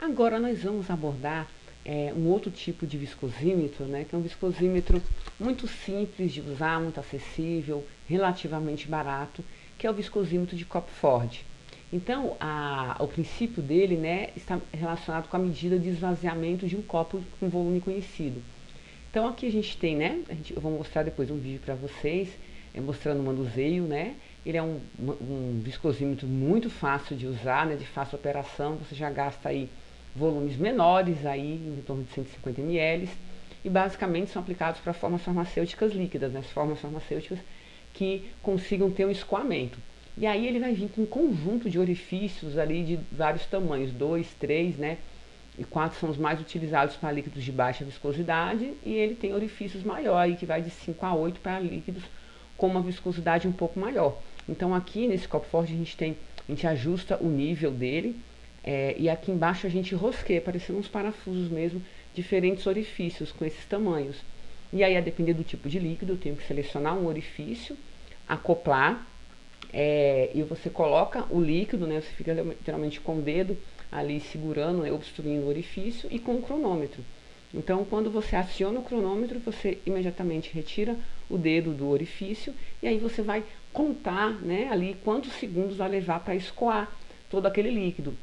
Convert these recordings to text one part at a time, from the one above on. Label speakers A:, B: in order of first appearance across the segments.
A: Agora nós vamos abordar um outro tipo de viscosímetro, né, que é um viscosímetro muito simples de usar, muito acessível, relativamente barato, que é o viscosímetro de Cockford. Então, o princípio dele, né, está relacionado com a medida de esvaziamento de um copo com volume conhecido. Então aqui a gente tem, né, eu vou mostrar depois um vídeo para vocês, mostrando o manuseio, né. Ele é um viscosímetro muito fácil de usar, né, de fácil operação, você já gasta aí volumes menores, aí em torno de 150 ml, e basicamente são aplicados para formas farmacêuticas líquidas, né, as formas farmacêuticas que consigam ter um escoamento. E aí ele vai vir com um conjunto de orifícios ali de vários tamanhos, 2, 3, né, e 4 são os mais utilizados para líquidos de baixa viscosidade, e ele tem orifícios maiores, que vai de 5 a 8 para líquidos com uma viscosidade um pouco maior. Então aqui nesse Cockford a gente ajusta o nível dele, e aqui embaixo a gente rosqueia, parecendo uns parafusos mesmo, diferentes orifícios com esses tamanhos. E aí, a depender do tipo de líquido, eu tenho que selecionar um orifício, acoplar, e você coloca o líquido, né, você fica geralmente com o dedo ali segurando, né, obstruindo o orifício, e com o cronômetro. Então, quando você aciona o cronômetro, você imediatamente retira o dedo do orifício, e aí você vai contar, né, ali quantos segundos vai levar para escoar todo aquele líquido.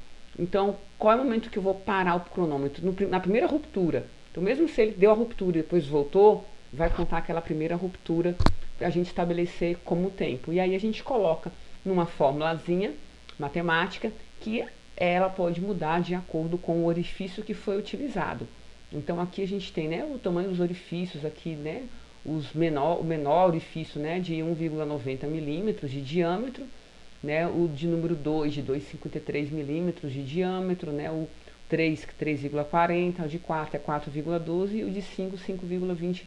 A: Então, qual é o momento que eu vou parar o cronômetro? Na primeira ruptura. Então, mesmo se ele deu a ruptura e depois voltou, vai contar aquela primeira ruptura para a gente estabelecer como tempo. E aí a gente coloca numa formulazinha matemática que ela pode mudar de acordo com o orifício que foi utilizado. Então aqui a gente tem, né, o tamanho dos orifícios aqui, né, o menor orifício, né, de 1,90 milímetros de diâmetro, né, o de número 2 de 2,53 milímetros de diâmetro, né, o 3, 3,40, o de 4 é 4,12 e o de 5, 5,20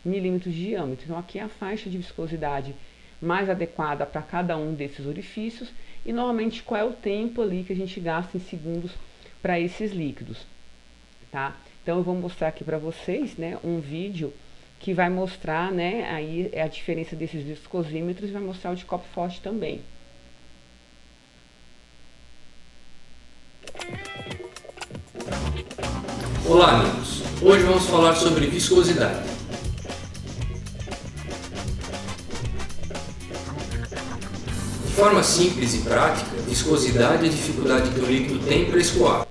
A: milímetros de diâmetro. Então aqui é a faixa de viscosidade mais adequada para cada um desses orifícios e normalmente qual é o tempo ali que a gente gasta em segundos para esses líquidos, tá? Então eu vou mostrar aqui para vocês, né, um vídeo que vai mostrar, né, aí a diferença desses viscosímetros e vai mostrar o de Cockford também.
B: Olá amigos, hoje vamos falar sobre viscosidade. De forma simples e prática, viscosidade é a dificuldade que o líquido tem para escoar.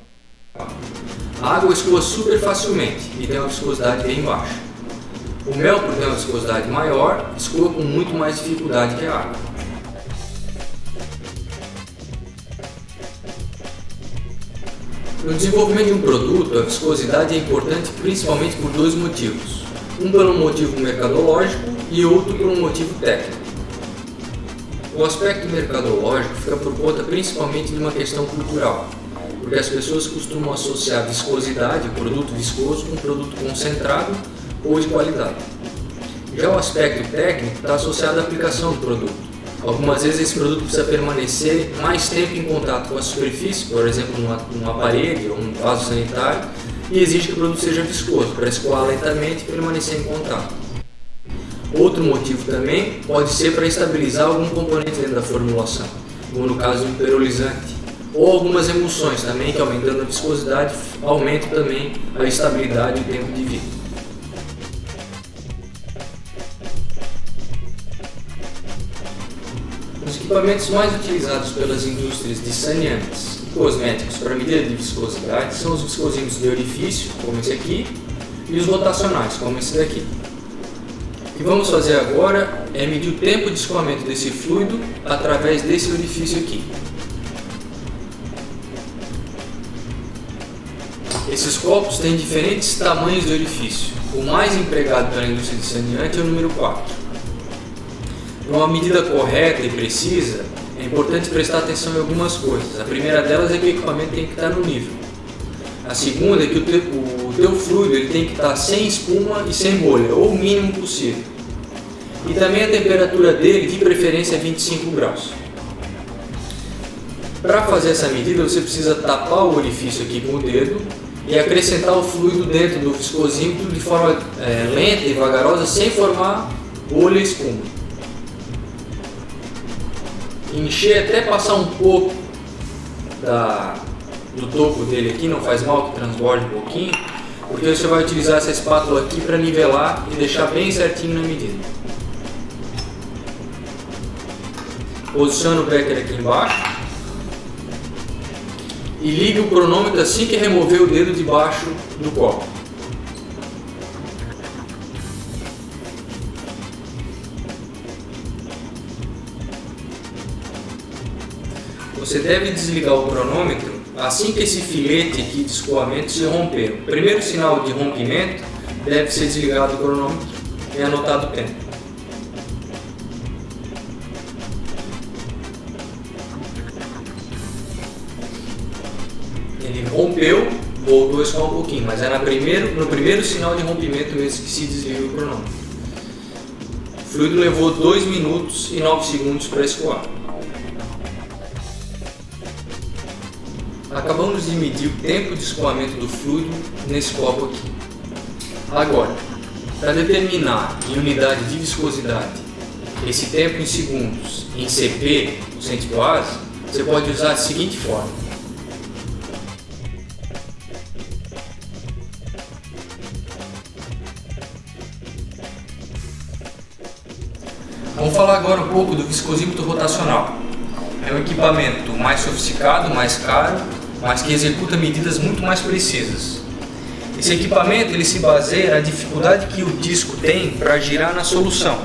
B: A água escoa super facilmente e tem uma viscosidade bem baixa. O mel, por ter uma viscosidade maior, escoa com muito mais dificuldade que a água. No desenvolvimento de um produto, a viscosidade é importante principalmente por dois motivos. Um por um motivo mercadológico e outro por um motivo técnico. O aspecto mercadológico fica por conta principalmente de uma questão cultural, porque as pessoas costumam associar viscosidade, o produto viscoso, com um produto concentrado ou de qualidade. Já o aspecto técnico está associado à aplicação do produto. Algumas vezes esse produto precisa permanecer mais tempo em contato com a superfície, por exemplo, numa parede ou um vaso sanitário, e exige que o produto seja viscoso, para escoar lentamente e permanecer em contato. Outro motivo também pode ser para estabilizar algum componente dentro da formulação, como no caso do perolizante, ou algumas emulsões também, que aumentando a viscosidade, aumentam também a estabilidade e o tempo de vida. Os equipamentos mais utilizados pelas indústrias de saneantes e cosméticos para medida de viscosidade são os viscosímetros de orifício, como esse aqui, e os rotacionais, como esse daqui. O que vamos fazer agora é medir o tempo de escoamento desse fluido através desse orifício aqui. Esses copos têm diferentes tamanhos de orifício. O mais empregado pela indústria de saneante é o número 4. Para uma medida correta e precisa, é importante prestar atenção em algumas coisas. A primeira delas é que o equipamento tem que estar no nível. A segunda é que o teu fluido ele tem que estar sem espuma e sem bolha, ou o mínimo possível. E também a temperatura dele, de preferência, é 25 graus. Para fazer essa medida, você precisa tapar o orifício aqui com o dedo e acrescentar o fluido dentro do viscosímetro de forma lenta e vagarosa, sem formar bolha e espuma. Encher até passar um pouco do topo dele aqui, não faz mal que transborde um pouquinho, porque você vai utilizar essa espátula aqui para nivelar e deixar bem certinho na medida. Posiciona o becker aqui embaixo e ligue o cronômetro assim que remover o dedo de baixo do copo. Você deve desligar o cronômetro assim que esse filete aqui de escoamento se romper. O primeiro sinal de rompimento deve ser desligado o cronômetro e anotado o tempo. Ele rompeu, voltou a escoar um pouquinho, mas é no primeiro sinal de rompimento mesmo que se desliga o cronômetro. O fluido levou 2 minutos e 9 segundos para escoar. Acabamos de medir o tempo de escoamento do fluido nesse copo aqui. Agora, para determinar em unidade de viscosidade esse tempo em segundos em CP, centipoase, você pode usar a seguinte forma. Vamos falar agora um pouco do viscosímetro rotacional. É um equipamento mais sofisticado, mais caro, mas que executa medidas muito mais precisas. Esse equipamento ele se baseia na dificuldade que o disco tem para girar na solução.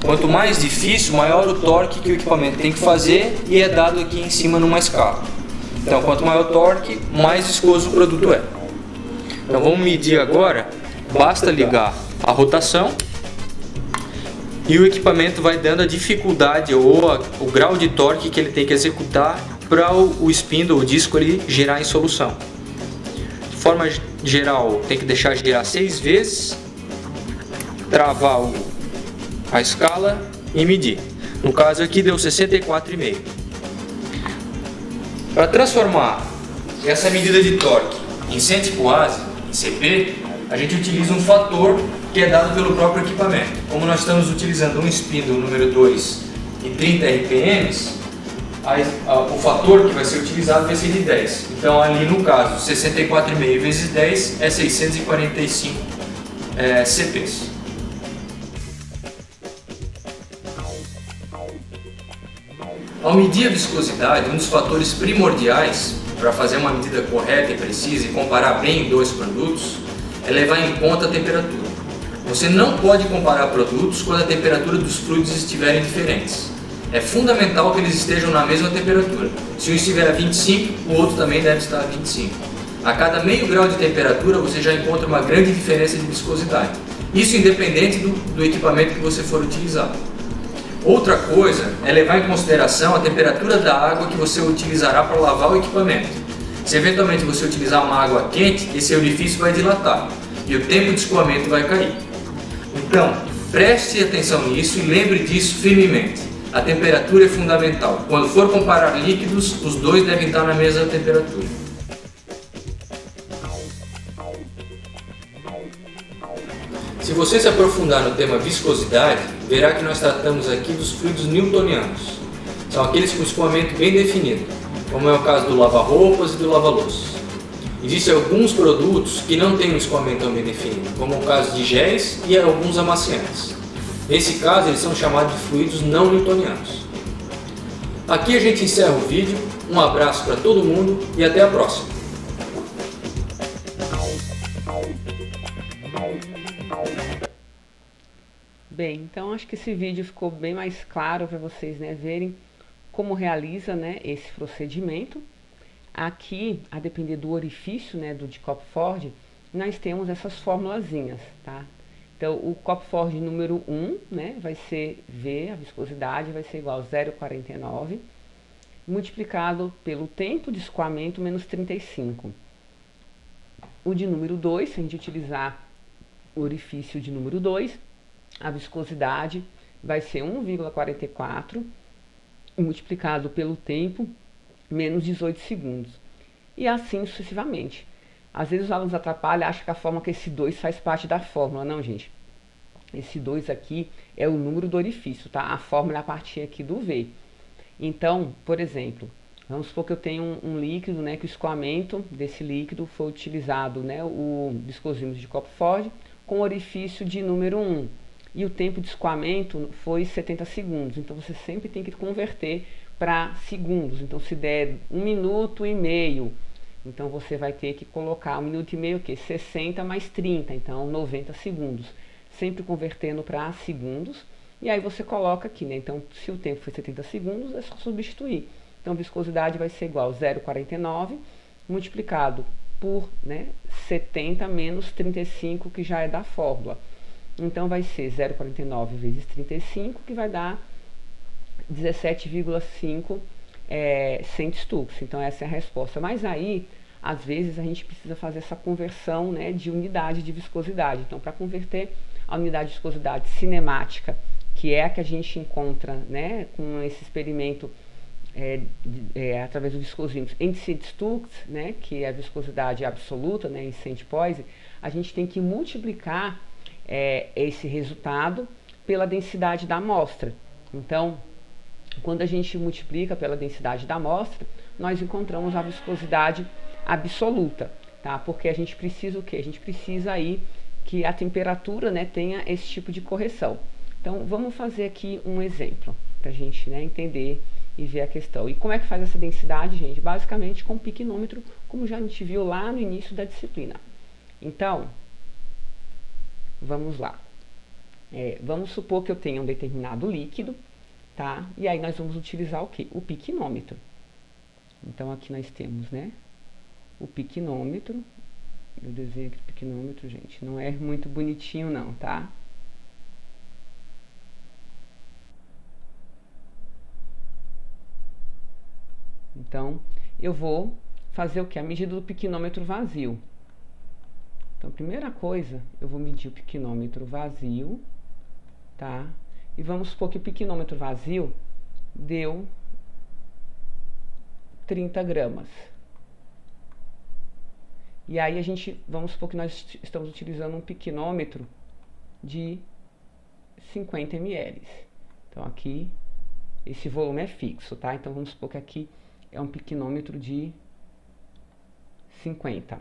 B: Quanto mais difícil, maior o torque que o equipamento tem que fazer e é dado aqui em cima numa escala. Então, quanto maior o torque, mais viscoso o produto é. Então, vamos medir agora. Basta ligar a rotação e o equipamento vai dando a dificuldade ou o grau de torque que ele tem que executar para o spindle, o disco, ele girar em solução. De forma geral, tem que deixar girar 6 vezes, travar a escala e medir. No caso aqui deu 64,5. Para transformar essa medida de torque em centipoase, em CP, a gente utiliza um fator que é dado pelo próprio equipamento. Como nós estamos utilizando um spindle número 2 e 30 RPMs, o fator que vai ser utilizado vai ser de 10. Então ali no caso, 64,5 vezes 10 é 645 CPs. Ao medir a viscosidade, um dos fatores primordiais para fazer uma medida correta e precisa e comparar bem dois produtos é levar em conta a temperatura. Você não pode comparar produtos quando a temperatura dos fluidos estiverem diferentes. É fundamental que eles estejam na mesma temperatura. Se um estiver a 25, o outro também deve estar a 25. A cada meio grau de temperatura você já encontra uma grande diferença de viscosidade. Isso independente do equipamento que você for utilizar. Outra coisa é levar em consideração a temperatura da água que você utilizará para lavar o equipamento. Se eventualmente você utilizar uma água quente, esse orifício vai dilatar e o tempo de escoamento vai cair. Então, preste atenção nisso e lembre disso firmemente. A temperatura é fundamental. Quando for comparar líquidos, os dois devem estar na mesma temperatura. Se você se aprofundar no tema viscosidade, verá que nós tratamos aqui dos fluidos newtonianos. São aqueles com escoamento bem definido, como é o caso do lava-roupas e do lava-louças. Existem alguns produtos que não têm um escoamento tão bem definido, como o caso de géis e alguns amaciantes. Nesse caso, eles são chamados de fluidos não newtonianos. Aqui a gente encerra o vídeo, um abraço para todo mundo e até a próxima!
A: Bem, então acho que esse vídeo ficou bem mais claro para vocês, né, verem como realiza, né, esse procedimento. Aqui, a depender do orifício, né, do de Cockford, nós temos essas formulazinhas, tá? Então, o Cockford número 1, né, vai ser V, a viscosidade vai ser igual a 0,49, multiplicado pelo tempo de escoamento menos 35. O de número 2, se a gente utilizar o orifício de número 2, a viscosidade vai ser 1,44, multiplicado pelo tempo menos 18 segundos. E assim sucessivamente. Às vezes os alunos atrapalham, acham que a fórmula que esse 2 faz parte da fórmula. Não, gente. Esse 2 aqui é o número do orifício, tá? A fórmula é a partir aqui do V. Então, por exemplo, Vamos supor que eu tenho um líquido, né, que o escoamento desse líquido foi utilizado, né, o viscosímetro de Coppeford com orifício de número 1. E o tempo de escoamento foi 70 segundos. Então você sempre tem que converter para segundos. Então se der 1 minuto e meio, então você vai ter que colocar 1 minuto e meio, o quê? 60 mais 30, então 90 segundos. Sempre convertendo para segundos. E aí você coloca aqui, né? Então se o tempo foi 70 segundos, é só substituir. Então, viscosidade vai ser igual a 0,49 multiplicado por, né, 70 menos 35, que já é da fórmula. Então, vai ser 0,49 vezes 35, que vai dar 17,5 centstux. Então, essa é a resposta. Mas aí, às vezes, a gente precisa fazer essa conversão, né, de unidade de viscosidade. Então, para converter a unidade de viscosidade cinemática, que é a que a gente encontra, né, com esse experimento através do viscosímetro em centstux, né, que é a viscosidade absoluta, né, em centipoise, a gente tem que multiplicar esse resultado pela densidade da amostra. Então, quando a gente multiplica pela densidade da amostra, nós encontramos a viscosidade absoluta, tá? Porque a gente precisa o quê? A gente precisa aí que a temperatura, né, tenha esse tipo de correção. Então, vamos fazer aqui um exemplo para a gente, né, entender e ver a questão. E como é que faz essa densidade, gente? Basicamente com piquinômetro, como já a gente viu lá no início da disciplina. Então, vamos lá. Vamos supor que eu tenha um determinado líquido, tá? E aí nós vamos utilizar o quê? O piquinômetro. Então, aqui nós temos, né, o piquinômetro. Eu desenho aqui o piquinômetro, gente. Não é muito bonitinho não, tá? Então, eu vou fazer o que? A medida do piquinômetro vazio. Então, primeira coisa, eu vou medir o piquinômetro vazio, tá? E vamos supor que o piquinômetro vazio deu 30 gramas. E aí vamos supor que nós estamos utilizando um piquinômetro de 50 ml. Então, aqui, esse volume é fixo, tá? Então, vamos supor que aqui é um piquinômetro de 50.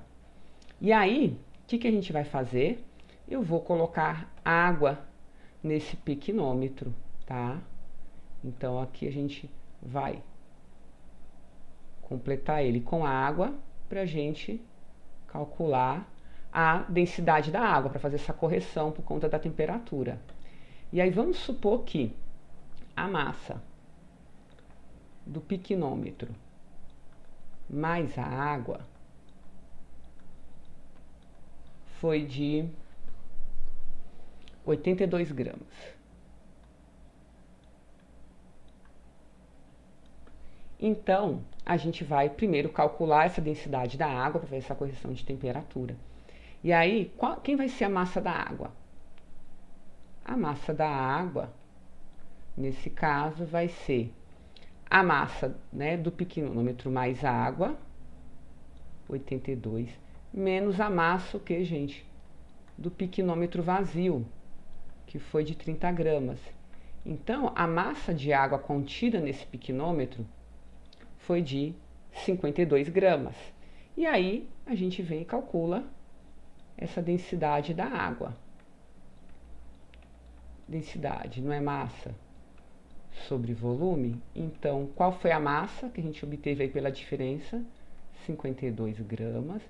A: E aí, o que a gente vai fazer? Eu vou colocar água nesse piquinômetro, tá? Então, aqui a gente vai completar ele com água para a gente calcular a densidade da água, para fazer essa correção por conta da temperatura. E aí, vamos supor que a massa do piquinômetro mais a água foi de 82 gramas. Então, a gente vai primeiro calcular essa densidade da água para fazer essa correção de temperatura. E aí, quem vai ser a massa da água? A massa da água, nesse caso, vai ser a massa, né, do piquinômetro mais água, 82, menos a massa, o que, gente? Do piquinômetro vazio, que foi de 30 gramas. Então, a massa de água contida nesse piquinômetro foi de 52 gramas. E aí, a gente vem e calcula essa densidade da água. Densidade, não é massa sobre volume. Então, qual foi a massa que a gente obteve aí pela diferença? 52 gramas,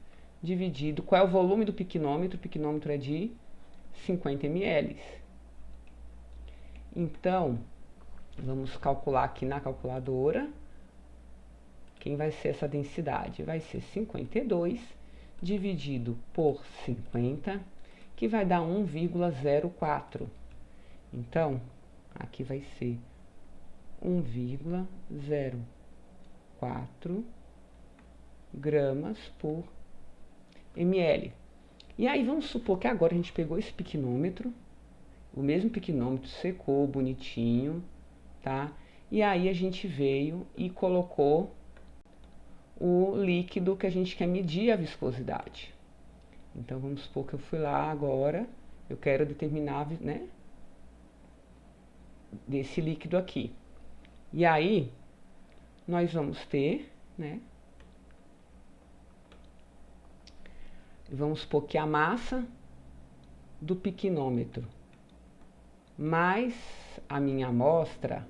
A: dividido, qual é o volume do piquinômetro? O piquinômetro é de 50 ml. Então, vamos calcular aqui na calculadora. Quem vai ser essa densidade? Vai ser 52 dividido por 50, que vai dar 1,04. Então, aqui vai ser 1,04 gramas por ml. E aí, vamos supor que agora a gente pegou esse piquinômetro, o mesmo piquinômetro secou bonitinho, tá? E aí a gente veio e colocou o líquido que a gente quer medir a viscosidade. Então, vamos supor que eu fui lá agora, eu quero determinar, né, desse líquido aqui. E aí, nós vamos ter, né? Vamos supor que a massa do piquinômetro mais a minha amostra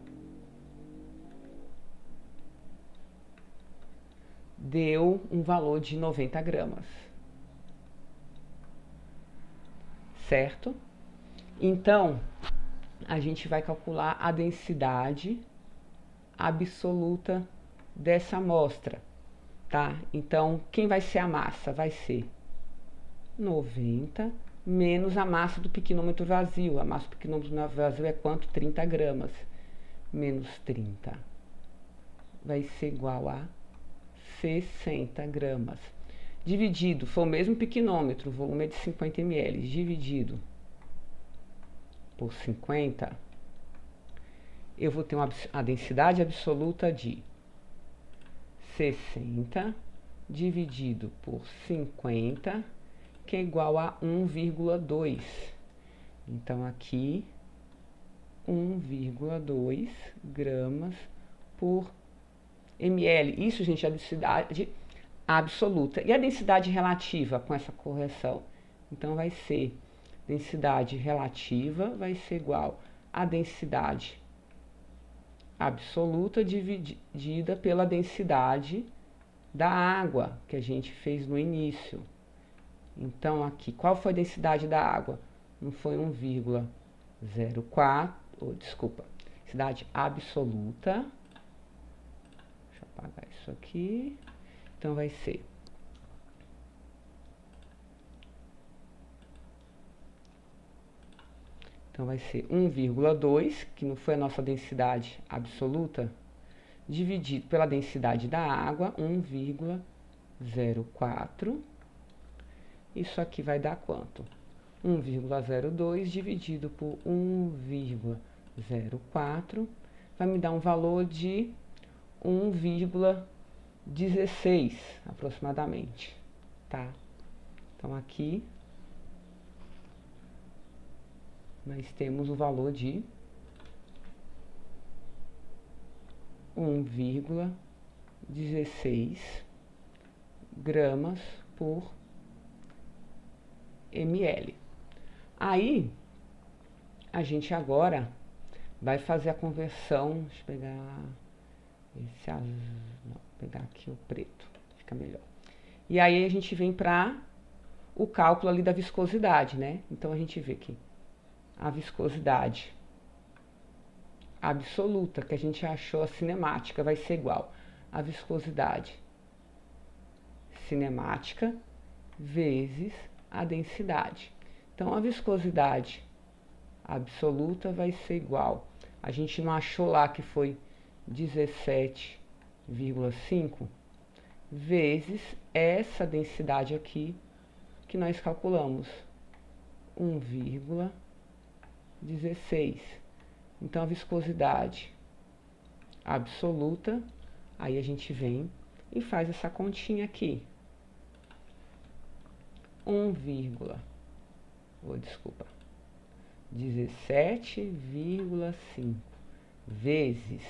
A: deu um valor de 90 gramas. Certo? Então, a gente vai calcular a densidade absoluta dessa amostra, tá? Então, quem vai ser a massa? Vai ser 90 menos a massa do piquinômetro vazio. A massa do piquinômetro vazio é quanto? 30 gramas. Menos 30 vai ser igual a 60 gramas. Dividido, foi o mesmo piquinômetro, o volume é de 50 ml, dividido por 50, eu vou ter a densidade absoluta de 60 dividido por 50, que é igual a 1,2. Então, aqui, 1,2 gramas por ml. Isso, gente, é a densidade absoluta. E a densidade relativa com essa correção? Então, vai ser densidade relativa vai ser igual a densidade absoluta dividida pela densidade da água que a gente fez no início. Então, aqui, qual foi a densidade da água? Não foi 1,04, desculpa, densidade absoluta. Deixa eu apagar isso aqui. Então, vai ser Então, vai ser 1,2, que não foi a nossa densidade absoluta, dividido pela densidade da água, 1,04. Isso aqui vai dar quanto? 1,02 dividido por 1,04 vai me dar um valor de 1,16 aproximadamente, tá? Então, aqui nós temos o valor de 1,16 gramas por ml. Aí, a gente agora vai fazer a conversão. Deixa eu pegar esse azul, não, vou pegar aqui o preto, fica melhor. E aí a gente vem para o cálculo ali da viscosidade, né? Então, a gente vê que a viscosidade absoluta, que a gente achou a cinemática, vai ser igual a viscosidade cinemática vezes a densidade. Então, a viscosidade absoluta vai ser igual. A gente não achou lá que foi 17,5 vezes essa densidade aqui que nós calculamos, 1,16. Então, a viscosidade absoluta, aí a gente vem e faz essa continha aqui. 17,5 vezes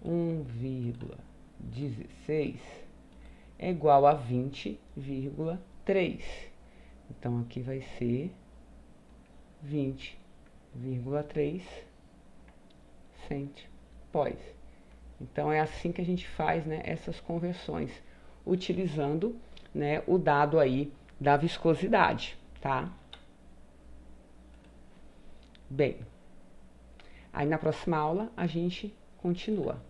A: 1,16 é igual a 20,3. Então, aqui vai ser 20,3 centipós. Então, é assim que a gente faz, né, essas conversões, utilizando, né, o dado aí da viscosidade, tá? Bem, aí na próxima aula a gente continua.